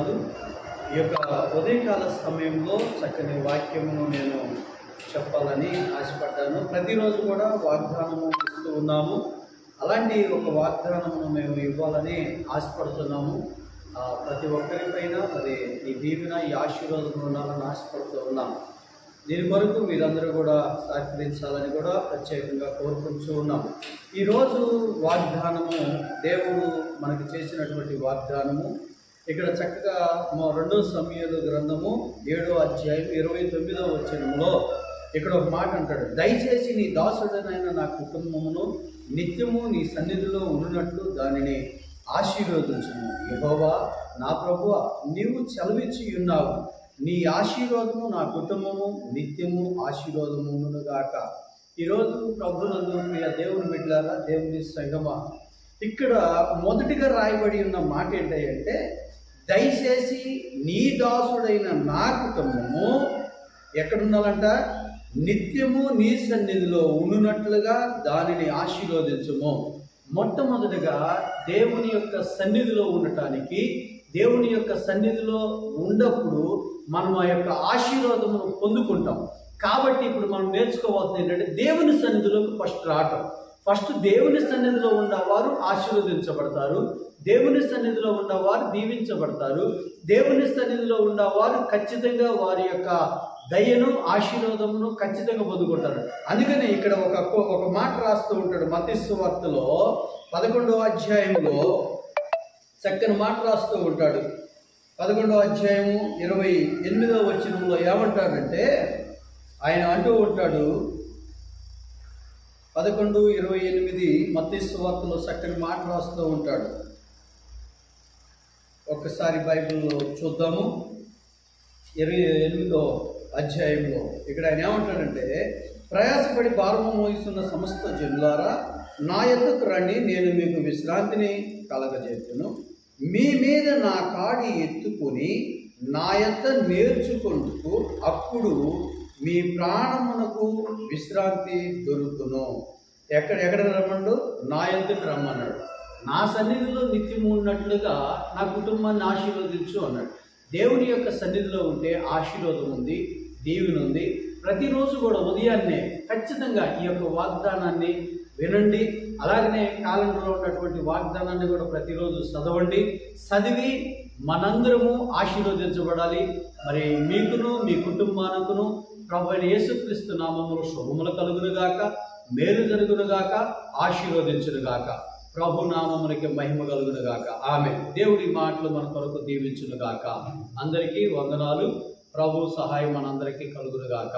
వందనాలు. ఈ యొక్క ఉదయకాల సమయంలో చక్కని వాక్యమును నేను చెప్పాలని ఆశపడ్డాను. ప్రతిరోజు కూడా వాగ్దానము ఇస్తూ ఉన్నాము. అలాంటి ఒక వాగ్దానమును మేము ఇవ్వాలని ఆశపడుతున్నాము. ప్రతి ఒక్కరిపైన మరి ఈ దీవెన, ఈ ఆశీర్వాదం ఉండాలని ఆశపడుతూ ఉన్నాము. దీని కొరకు మీరందరూ కూడా సహకరించాలని కూడా ప్రత్యేకంగా కోరుకుంటూ ఉన్నాము. ఈరోజు వాగ్దానము దేవుడు మనకు చేసినటువంటి వాగ్దానము ఇక్కడ చక్కగా 2 సమూయేలు గ్రంథము 7వ అధ్యాయం 29వ వచనంలో ఇక్కడ ఒక మాట అంటాడు. దయచేసి నీ దాసుడనైన నా కుటుంబమును నిత్యము నీ సన్నిధిలో ఉన్నట్లు దానిని ఆశీర్వదించుము. యెహోవా నా ప్రభువా, నీవు సెలవిచ్చి ఉన్నావు, నీ ఆశీర్వాదము నా కుటుంబము నిత్యము ఆశీర్వాదముగాక. ఈరోజు ప్రభునందు ప్రియ దేవుని బిడ్డలారా, దేవుని సంగమా, ఇక్కడ మొదటిగా రాయబడి ఉన్న మాట ఏంటంటే, దయచేసి నీ దాసుడైన నా కుటుంబము ఎక్కడున్నాలంట, నిత్యము నీ సన్నిధిలో ఉన్నట్లుగా దానిని ఆశీర్వదించుము. మొట్టమొదటిగా దేవుని యొక్క సన్నిధిలో ఉండటానికి, దేవుని యొక్క సన్నిధిలో ఉన్నప్పుడు మనం ఆ యొక్క ఆశీర్వాదమును పొందుకుంటాం. కాబట్టి ఇప్పుడు మనం నేర్చుకోవాల్సింది ఏంటంటే, దేవుని సన్నిధిలోకి ఫస్ట్ రావటం. ఫస్ట్ దేవుని సన్నిధిలో ఉన్నవారు ఆశీర్వదించబడతారు, దేవుని సన్నిధిలో ఉన్నవారు దీవించబడతారు, దేవుని సన్నిధిలో ఉన్నవారు ఖచ్చితంగా వారి యొక్క దయను, ఆశీర్వాదమును ఖచ్చితంగా పొందుకుంటారు. అందుకని ఇక్కడ ఒక మాట రాస్తూ ఉంటాడు మత్తయి సువార్తలో 11వ అధ్యాయంలో చక్కని మాట రాస్తూ ఉంటాడు. 11వ అధ్యాయము 28వ వచనంలో ఏమంటాడంటే, ఆయన అంటూ ఉంటాడు, 11:28 మత్తయి సువార్తలో చక్కని మాట రాస్తూ ఉంటాడు. ఒక్కసారి బైబిల్లో చూద్దాము. 28వ అధ్యాయంలో ఇక్కడ ఆయన ఏమంటాడంటే, ప్రయాసపడి భారము మోయిస్తున్న సమస్త జనులారా, నా యొద్దకు రండి, నేను మీకు విశ్రాంతిని కలగజేతును. మీ మీద నా కాడి ఎత్తుకొని నా యొద్ద నేర్చుకుంటూ అప్పుడు మీ ప్రాణమునకు విశ్రాంతి దొరుకును. ఎక్కడ రమ్మన్నాడు? నా యొద్దకు రమ్మన్నాడు. నా సన్నిధిలో నిత్యము ఉన్నట్లుగా నా కుటుంబాన్ని ఆశీర్వదించు అన్నాడు. దేవుని యొక్క సన్నిధిలో ఉంటే ఆశీర్వాదం ఉంది, దీవెన ఉంది. ప్రతిరోజు కూడా ఉదయాన్నే ఖచ్చితంగా ఈ యొక్క వాగ్దానాన్ని వినండి. అలాగనే కాలంలో ఉన్నటువంటి వాగ్దానాన్ని కూడా ప్రతిరోజు చదవండి. చదివి మనందరము ఆశీర్వదించబడాలి. మరి మీకును మీ కుటుంబానికును ప్రభువైన యేసుక్రీస్తు నామములో శుభములు కలుగునుగాక, మేలు జరుగునుగాక, ఆశీర్వదించునుగాక. ప్రభు నామమునికి మహిమ కలుగునుగాక. ఆమేన్. దేవుడి మాటలు మన కొరకు దీవించునుగాక. అందరికీ వందనాలు. ప్రభు సహాయం మనందరికీ కలుగునుగాక.